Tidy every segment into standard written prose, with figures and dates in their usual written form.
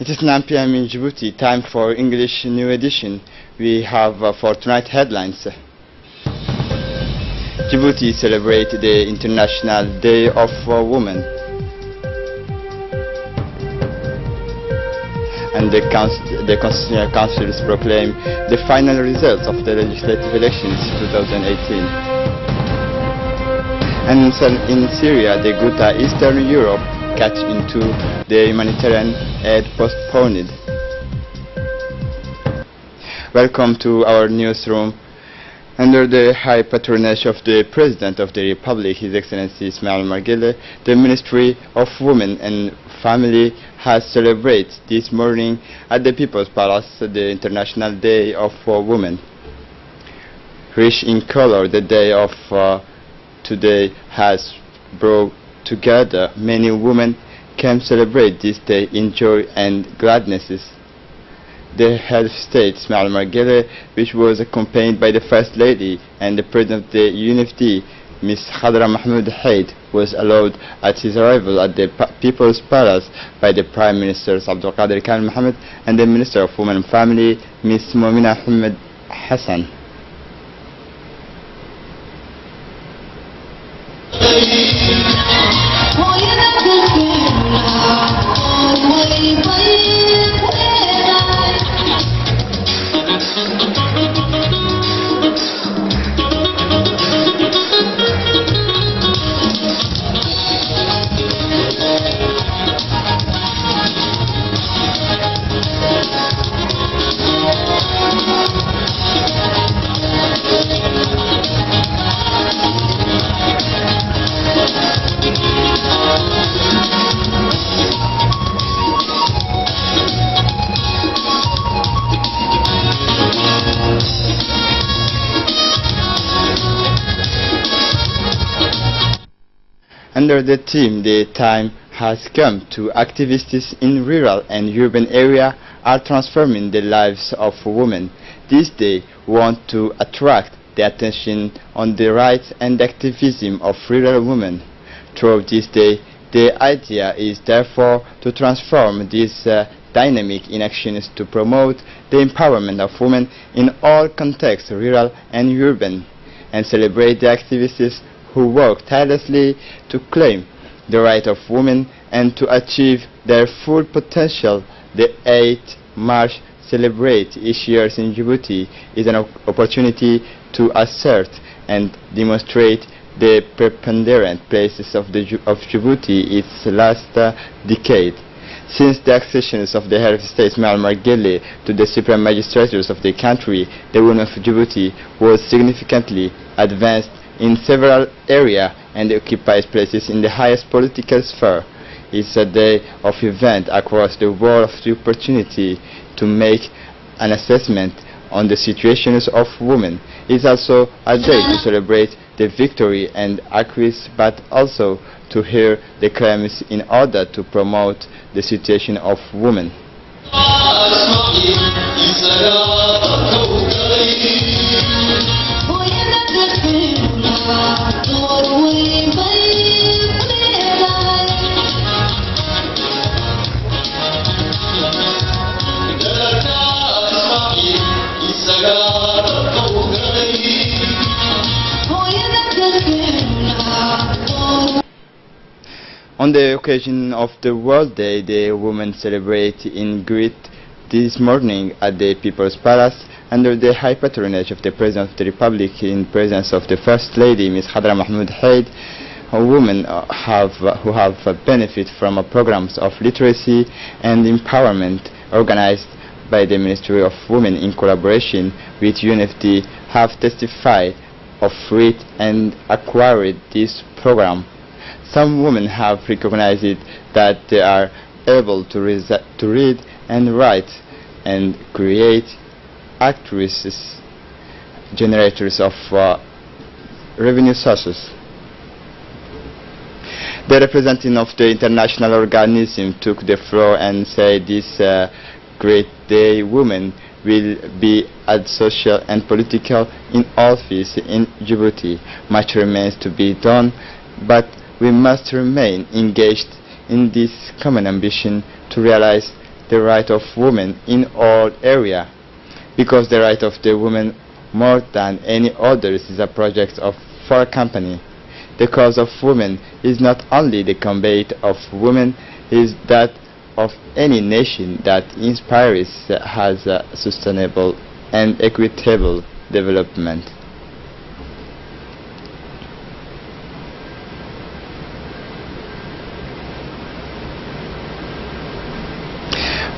It is 9 p.m. in Djibouti, time for English New Edition. We have for tonight headlines. Djibouti celebrate the International Day of Women. And the Constitutional Councils proclaim the final results of the legislative elections 2018. And in Syria, the Ghouta Eastern Europe catch into the humanitarian aid postponed. Welcome to our newsroom. Under the high patronage of the President of the Republic, His Excellency Ismail Margele, the Ministry of Women and Family has celebrated this morning at the People's Palace the International Day of Women. Rich in color, the day of today has brought together many women can celebrate this day in joy and gladnesses. The head of state, Ismail Margele, which was accompanied by the First Lady and the President of the UNFD, Ms. Khadra Mahmoud Haid, was allowed at his arrival at the People's Palace by the Prime Ministers Abdul Qadir Khan Mohammed and the Minister of Women and Family, Ms. Moumina Ahmed Hassan. Under the theme, the time has come to activists in rural and urban areas are transforming the lives of women. This day want to attract the attention on the rights and activism of rural women. Throughout this day, the idea is therefore to transform this dynamic in actions to promote the empowerment of women in all contexts, rural and urban, and celebrate the activists who work tirelessly to claim the right of women and to achieve their full potential. The 8th March celebrate each year in Djibouti is an opportunity to assert and demonstrate the preponderant places of Djibouti its last decade. Since the accessions of the head of state Ismail Margele to the supreme magistratures of the country, the women of Djibouti was significantly advanced in several areas and occupies places in the highest political sphere. It's a day of event across the world of the opportunity to make an assessment on the situations of women. It's also a day to celebrate the victory and acquis, but also to hear the claims in order to promote the situation of women. On the occasion of the World Day, the women celebrate in great this morning at the People's Palace under the high patronage of the President of the Republic in presence of the First Lady, Ms. Khadra Mahmoud Haid. Women who have benefit from programs of literacy and empowerment organized by the Ministry of Women in collaboration with UNFD have testified of it and acquired this program. Some women have recognized that they are able to read and write and create actresses, generators of revenue sources. The representative of the international organism took the floor and said this great day women will be as social and political in all fields in Djibouti. Much remains to be done, but we must remain engaged in this common ambition to realize the right of women in all areas, because the right of the woman more than any others is a project for a company. The cause of women is not only the combat of women, is that of any nation that inspires has a sustainable and equitable development.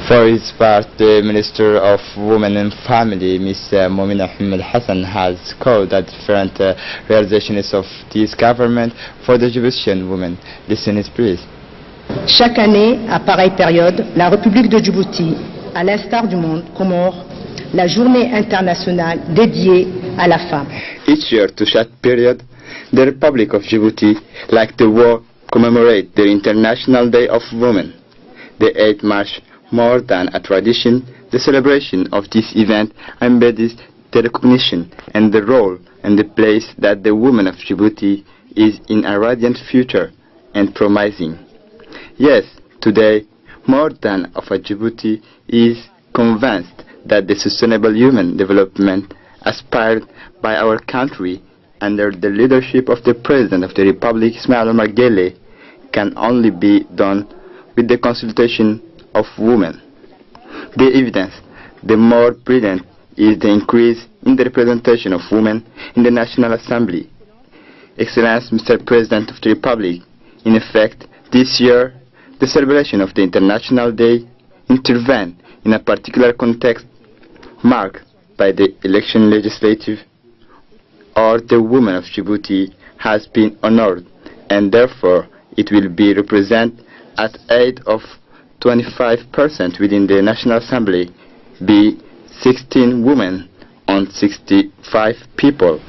For his part, the Minister of Women and Family, Ms. Momina Hamad Hassan, has called a different realizations of this government for the Djiboutian women. Listen it, please. Chaque année, à pareille période, la République de Djibouti, à l'instar du monde, commémore la journée internationale dédiée à la femme. Each year, to that period, the Republic of Djibouti, like the world, commemorate the International Day of Women. The 8th March, more than a tradition, the celebration of this event embodies the recognition and the role and the place that the woman of Djibouti is in a radiant future and promising. Yes, today, more than of a Djibouti is convinced that the sustainable human development aspired by our country under the leadership of the President of the Republic, Ismail Omar Guelleh, can only be done with the consultation of women. The evidence, the more brilliant, is the increase in the representation of women in the National Assembly. Excellency Mr. President of the Republic, in effect, this year, the celebration of the International Day intervened in a particular context marked by the election legislative, or the woman of Djibouti has been honored, and therefore it will be represented at age of 25% within the National Assembly, be 16 women on 65 people.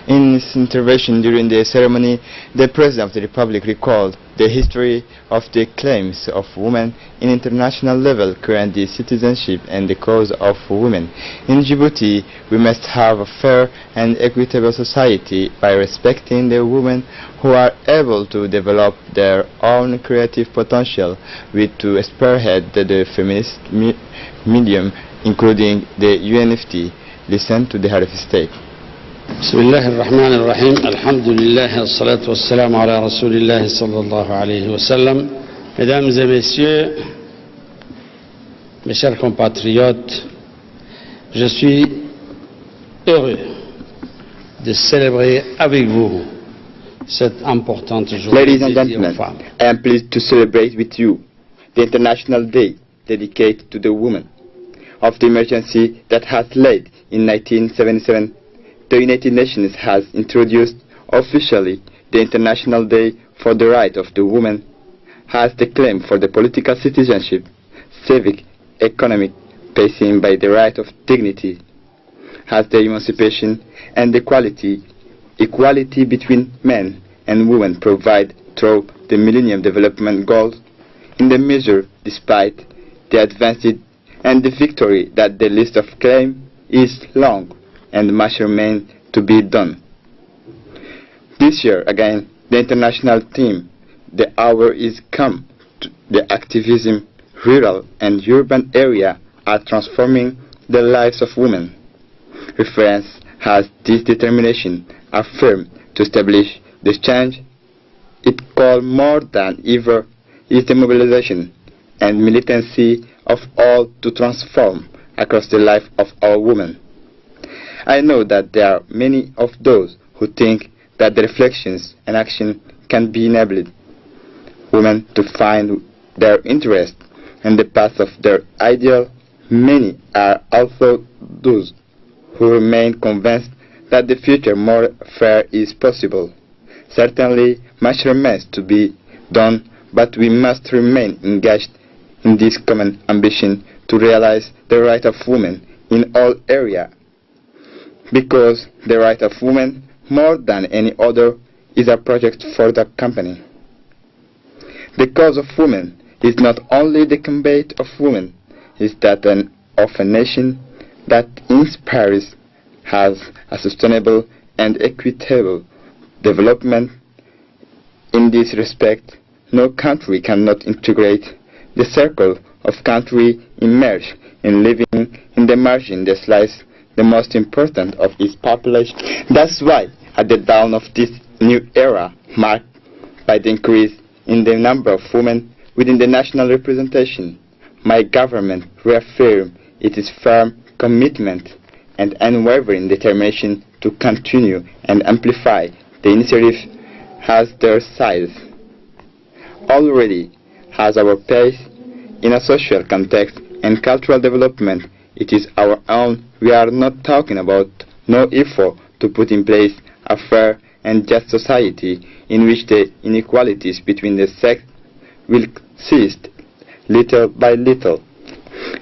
In his intervention during the ceremony, the President of the Republic recalled the history of the claims of women in international level current the citizenship and the cause of women. In Djibouti, we must have a fair and equitable society by respecting the women who are able to develop their own creative potential, with to spearhead the feminist medium, including the UNFT. Listen to the head of state. بسم الله الرحمن الرحيم الحمد لله والصلاة والسلام على رسول الله صلى الله عليه وسلم. Mesdames et messieurs, mes chers compatriotes, je suis heureux de célébrer avec vous cette importante journée dédiée aux femmes. I am pleased to celebrate with you the International Day dedicated to the women. Of the emergency that has led in 1977, the United Nations has introduced officially the International Day for the Right of the Woman, has the claim for the political citizenship, civic, economic, pacing by the right of dignity, has the emancipation and equality between men and women provide through the Millennium Development Goals, in the measure despite the advances and the victory that the list of claims is long and much remains to be done. This year, again, the international theme, the hour is come. The activism, rural and urban area are transforming the lives of women. Reference has this determination affirmed to establish the change. It called more than ever is the mobilization and militancy of all to transform across the life of our women. I know that there are many of those who think that the reflections and action can be enabled women to find their interest and the path of their ideal. Many are also those who remain convinced that the future more fair is possible. Certainly, much remains to be done, but we must remain engaged in this common ambition to realize the right of women in all areas. Because the right of women, more than any other, is a project for the company. The cause of women is not only the combat of women, it is that of a nation that inspires, has a sustainable and equitable development. In this respect, no country cannot integrate the circle of country immersed in living in the margin that slice the most important of its population. That's why, at the dawn of this new era, marked by the increase in the number of women within the national representation, my government reaffirmed its firm commitment and unwavering determination to continue and amplify the initiative has their size. Already has our pace in a social context and cultural development. It is our own. We are not talking about no effort to put in place a fair and just society in which the inequalities between the sexes will cease little by little.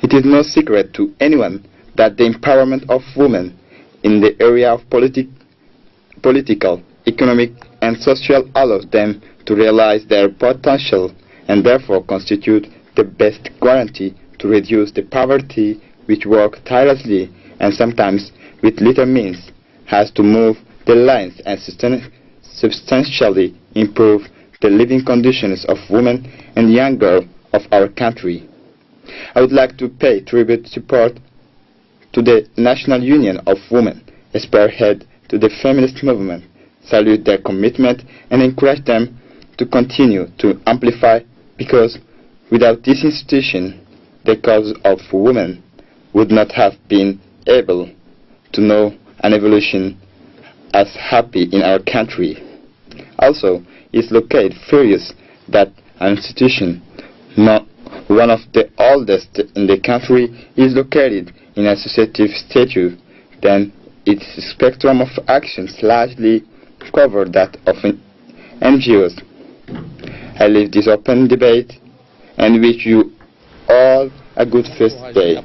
It is no secret to anyone that the empowerment of women in the area of political, economic, and social allows them to realize their potential and therefore constitute the best guarantee to reduce the poverty which work tirelessly and sometimes with little means has to move the lines and substantially improve the living conditions of women and young girls of our country. I would like to pay tribute support to the National Union of Women, a spearhead to the feminist movement, salute their commitment and encourage them to continue to amplify, because without this institution, the cause of women would not have been able to know an evolution as happy in our country. Also, it's located furious that an institution, not one of the oldest in the country, is located in a associative status, then its spectrum of actions largely cover that of NGOs. I leave this open debate and wish you all a good first day.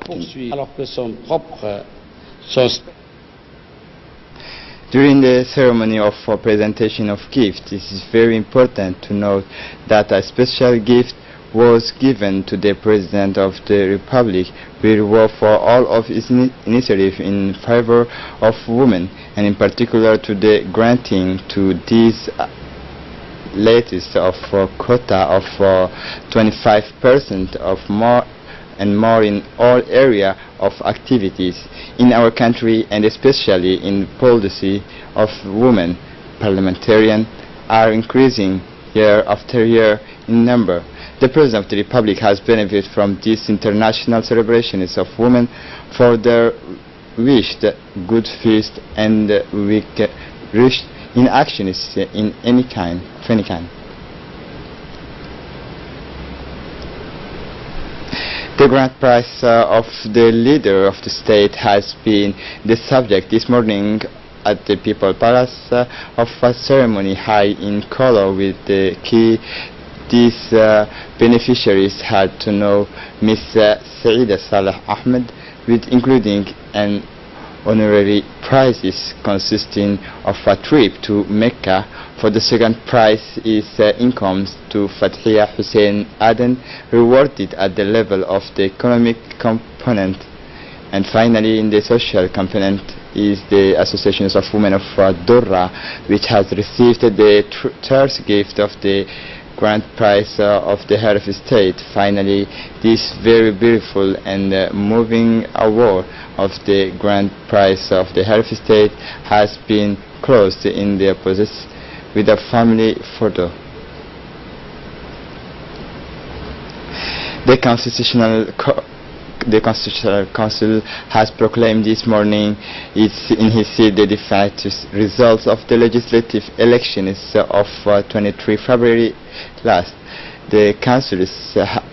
During the ceremony of presentation of gifts, it is very important to note that a special gift was given to the President of the Republic, with reward for all of his initiative in favor of women, and in particular to the granting to this latest of quota of 25% of more and more in all area of activities in our country, and especially in policy of women. Parliamentarians are increasing year after year in number. The President of the Republic has benefited from these international celebrations of women for their wished good feast and wished in actions in any kind, of any kind. The grand prize of the leader of the state has been the subject this morning at the People Palace of a ceremony high in color with the key. These beneficiaries had to know Miss Saida Saleh Ahmed, with including an honorary prizes consisting of a trip to Mecca. For the second prize is incomes to Fathia Hussein Aden, rewarded at the level of the economic component. And finally, in the social component is the Associations of Women of Durra, which has received the third gift of the grand prize of the head of state. Finally, this very beautiful and moving award of the grand prize of the head of state has been closed in their process with a family photo. The Constitutional Council has proclaimed this morning in his seat the definitive results of the legislative elections of 23 February last. The Council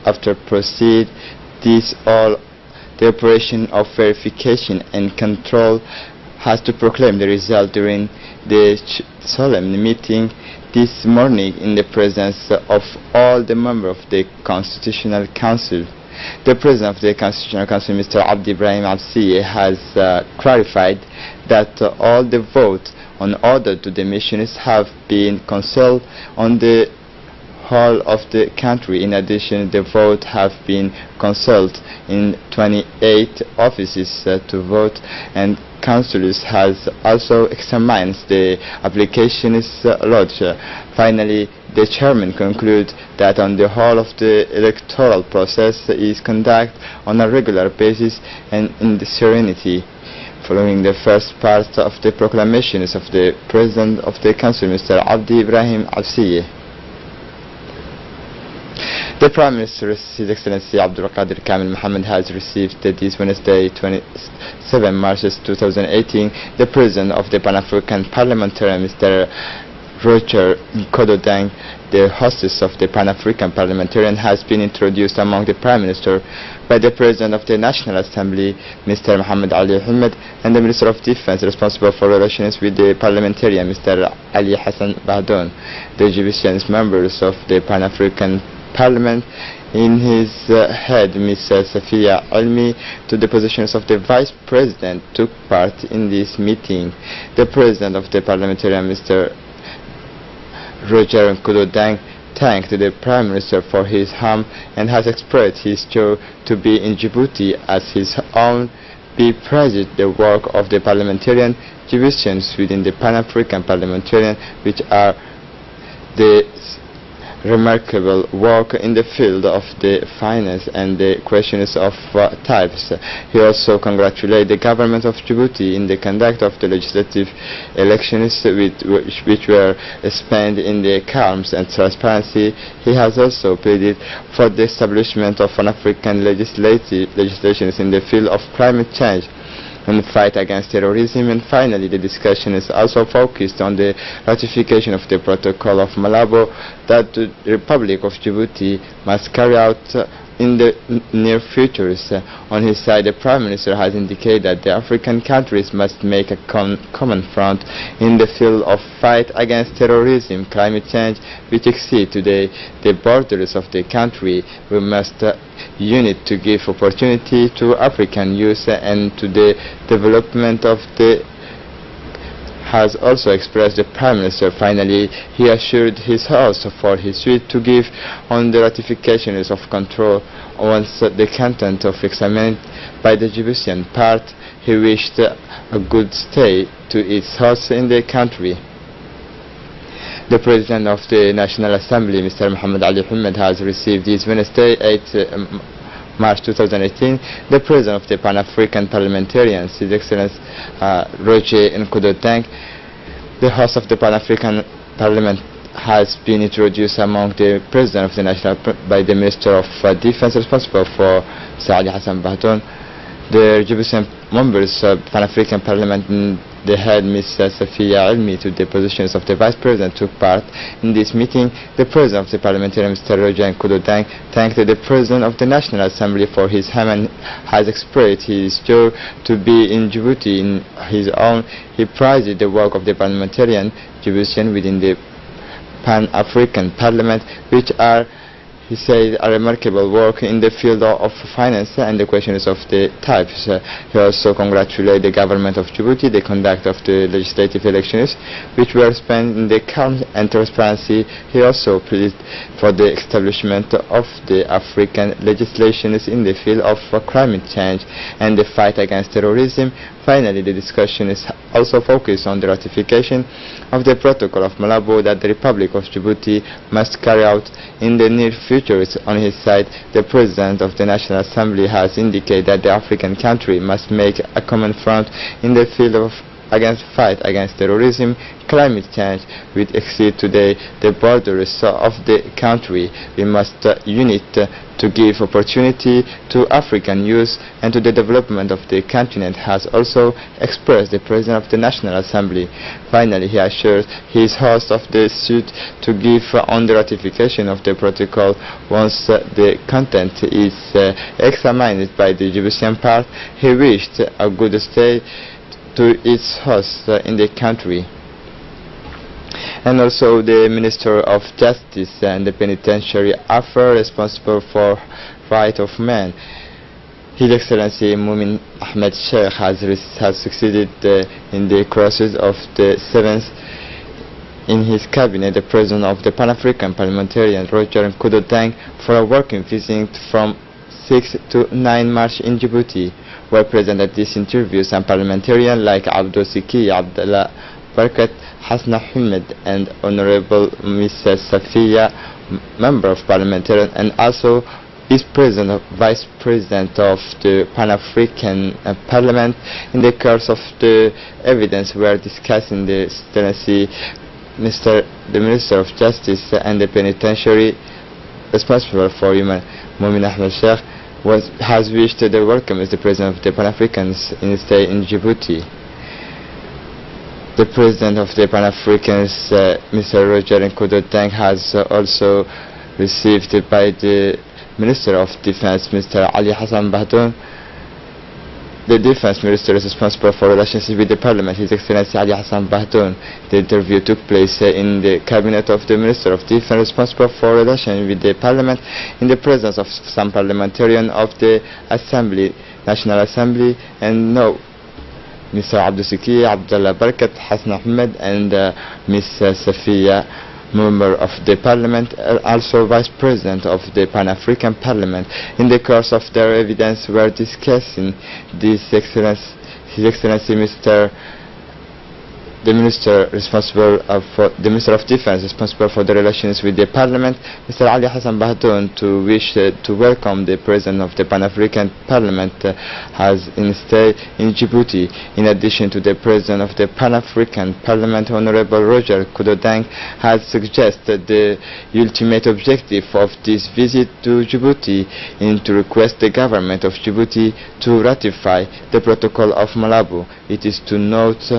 after proceed this all the operation of verification and control has to proclaim the result during the solemn meeting this morning in the presence of all the members of the Constitutional Council. The President of the Constitutional Council, Mr. Abdi Ibrahim Absiye, has clarified that all the votes on order to the missions have been consulted on the whole of the country. In addition, the vote have been consulted in 28 offices to vote, and councillors has also examined the applications lodged. Finally, the chairman concluded that on the whole of the electoral process is conducted on a regular basis and in the serenity. Following the first part of the proclamations of the President of the Council, Mr. Abdi Ibrahim Absiye, the Prime Minister, His Excellency Abdul Qadir Kamil Mohammed, has received this Wednesday, 27 March 2018, the President of the Pan-African Parliamentarian, Mr. Roger Nkodo-Dang. The hostess of the Pan-African Parliamentarian has been introduced among the Prime Minister by the President of the National Assembly, Mr. Muhammad Ali Ahmed, and the Minister of Defense responsible for relations with the Parliamentarian, Mr. Ali Hassan Bahdon. The Egyptian members of the Pan-African Parliament, in his head, Ms. Safia Almi, to the positions of the Vice President, took part in this meeting. The President of the Parliamentarian, Mr. Roger Nkodo-Dang, thanked the Prime Minister for his home and has expressed his joy to be in Djibouti as his own. He praised the work of the parliamentarian Djiboutians within the Pan-African Parliamentarian, which are the remarkable work in the field of the finance and the questions of types. He also congratulated the government of Djibouti in the conduct of the legislative elections which were spent in the calms and transparency. He has also pleaded for the establishment of an African legislations in the field of climate change and the fight against terrorism. And finally, the discussion is also focused on the ratification of the Protocol of Malabo that the Republic of Djibouti must carry out in the near future. On his side, the Prime Minister has indicated that the African countries must make a common front in the field of fight against terrorism, climate change, which exceed today the borders of the country. We must unite to give opportunity to African youth and to the development of the has also expressed the Prime Minister. Finally, he assured his House for his suite to give on the ratifications of control once the content of examined by the Djiboutian part. He wished a good stay to its host in the country. The President of the National Assembly, Mr. Muhammad Ali Ahmed, has received this Wednesday, 8 March 2018, the President of the Pan-African Parliamentarians, His Excellency Roger Nkodo-Dang. The host of the Pan-African Parliament has been introduced among the President of the National by the Minister of Defense responsible for Mr. Ali Hassan Bahdon. The Djiboutian members of Pan-African Parliament, the head Ms. Safia Almi, to the positions of the Vice President, took part in this meeting. The President of the Parliamentarian, Mr. Roger Nkodo-Dang, thanked the President of the National Assembly for his home and has expressed his joy to be in Djibouti in his own. He praised the work of the parliamentarian Djiboutian within the Pan-African Parliament, which are, he said, a remarkable work in the field of finance and the questions of the types. He also congratulated the government of Djibouti, the conduct of the legislative elections, which were spent in the calm and transparency. He also pleaded for the establishment of the African legislations in the field of climate change and the fight against terrorism. Finally, the discussion is also focused on the ratification of the Protocol of Malabo that the Republic of Djibouti must carry out in the near future. On his side, the President of the National Assembly has indicated that the African country must make a common front in the field of fight against terrorism, climate change, which exceed today the borders of the country. We must unite to give opportunity to African youth and to the development of the continent, has also expressed the President of the National Assembly. Finally, he assured his host of the suit to give on the ratification of the protocol once the content is examined by the Djiboutian part. He wished a good stay to its host in the country. And also the Minister of Justice and the Penitentiary Affairs responsible for right of man, His Excellency Mumin Ahmed Sheikh, has succeeded in the crosses of the 7th in his cabinet, the President of the Pan-African Parliamentarian, Roger Nkodo-Dang, for a working visit from 6 to 9 March in Djibouti. Were present at this interview some parliamentarians like Abdou Siki, Abdallah Barkat Hasna Ahmed and Honorable Mrs. Safia, Member of Parliament, and also Vice President of the Pan-African Parliament. In the course of the evidence, we are discussing the excellency the Minister of Justice and the Penitentiary responsible for human, Momin Ahmed Sheikh, has wished to welcome as the President of the Pan-Africans in stay in Djibouti. The President of the Pan-Africans, Mr. Roger Nkodo-Deng, has also received by the Minister of Defense, Mr. Ali Hassan Bahdoun. The Defense Minister is responsible for relations with the Parliament, His Excellency Ali Hassan Bahdoun. The interview took place in the Cabinet of the Minister of Defense responsible for relations with the Parliament, in the presence of some parliamentarians of the Assembly, National Assembly, and no, Mr. Abdul Siki, Abdullah Barkat, Hassan Ahmed, and Ms. Safia, Member of the Parliament, also Vice President of the Pan-African Parliament. In the course of their evidence, we are discussing His Excellency the Minister responsible for the Minister of Defense responsible for the relations with the Parliament, Mr. Ali Hassan Bahdoun, to wish to welcome the President of the Pan-African Parliament has stay in Djibouti. In addition to the President of the Pan-African Parliament, Honorable Roger Nkodo-Deng, has suggested the ultimate objective of this visit to Djibouti is to request the government of Djibouti to ratify the Protocol of Malabo. It is to note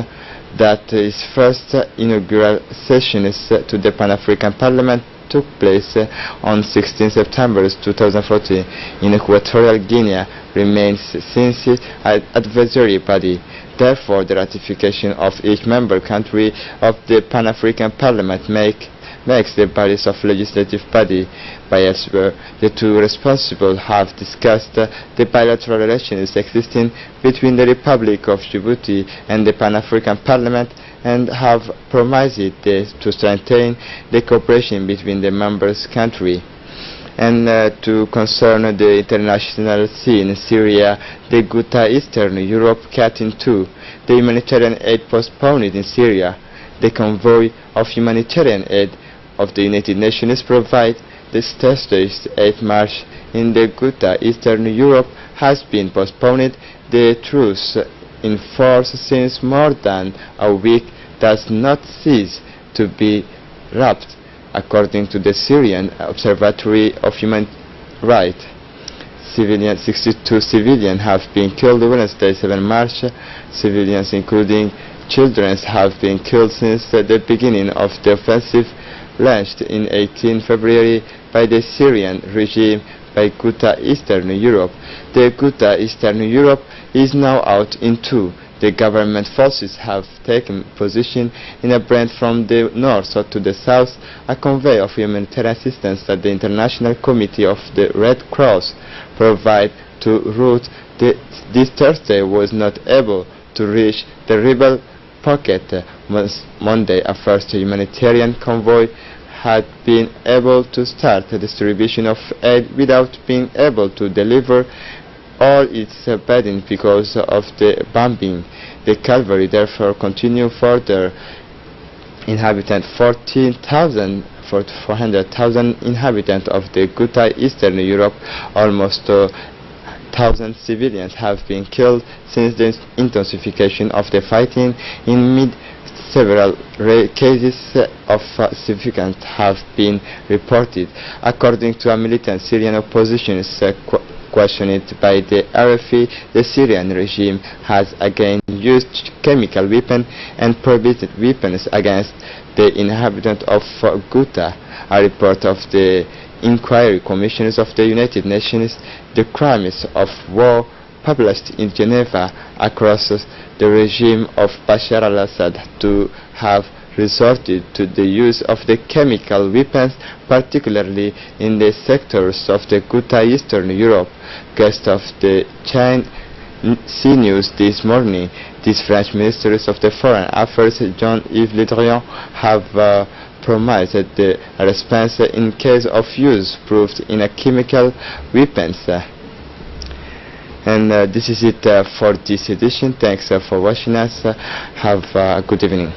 that his first inaugural session to the Pan-African Parliament took place on 16 September 2014 in Equatorial Guinea, remains since an advisory body. Therefore, the ratification of each member country of the Pan-African Parliament makes the bodies of legislative body. By elsewhere, the two responsible have discussed the bilateral relations existing between the Republic of Djibouti and the Pan-African Parliament, and have promised to strengthen the cooperation between the members' countries. And to concern the international scene in Syria, the Ghouta Eastern Europe cut in two. The humanitarian aid postponed in Syria. The convoy of humanitarian aid of the United Nations provide this Thursday's 8th March in the Ghouta Eastern Europe has been postponed. The truce in force since more than a week does not cease to be wrapped, according to the Syrian Observatory of Human Rights. 62 civilians have been killed Wednesday, 7 March. Civilians, including children, have been killed since the beginning of the offensive launched in 18 February by the Syrian regime by Ghouta Eastern Europe. The Ghouta Eastern Europe is now out in two. The government forces have taken position in a branch from the north to the south. A convoy of humanitarian assistance that the International Committee of the Red Cross provide to route this Thursday was not able to reach the rebel pocket. Monday, a first humanitarian convoy had been able to start the distribution of aid without being able to deliver all its burden because of the bombing. The cavalry therefore continued further. 400,000 inhabitants of the Ghouta Eastern Europe, almost 1,000 civilians have been killed since the intensification of the fighting. Several cases of civilians have been reported. According to a militant Syrian opposition questioned by the RFE, the Syrian regime has again used chemical weapons and prohibited weapons against the inhabitants of Ghouta. A report of the Inquiry Commissions of the United Nations, the crimes of war, published in Geneva, across the regime of Bashar al-Assad to have resorted to the use of the chemical weapons, particularly in the sectors of the Ghouta Eastern Europe. Guest of the C News this morning, these French ministers of the Foreign Affairs, Jean-Yves Le Drian, have promised the response in case of use proved in a chemical weapons. And this is it for this edition. Thanks for watching us. Have a good evening.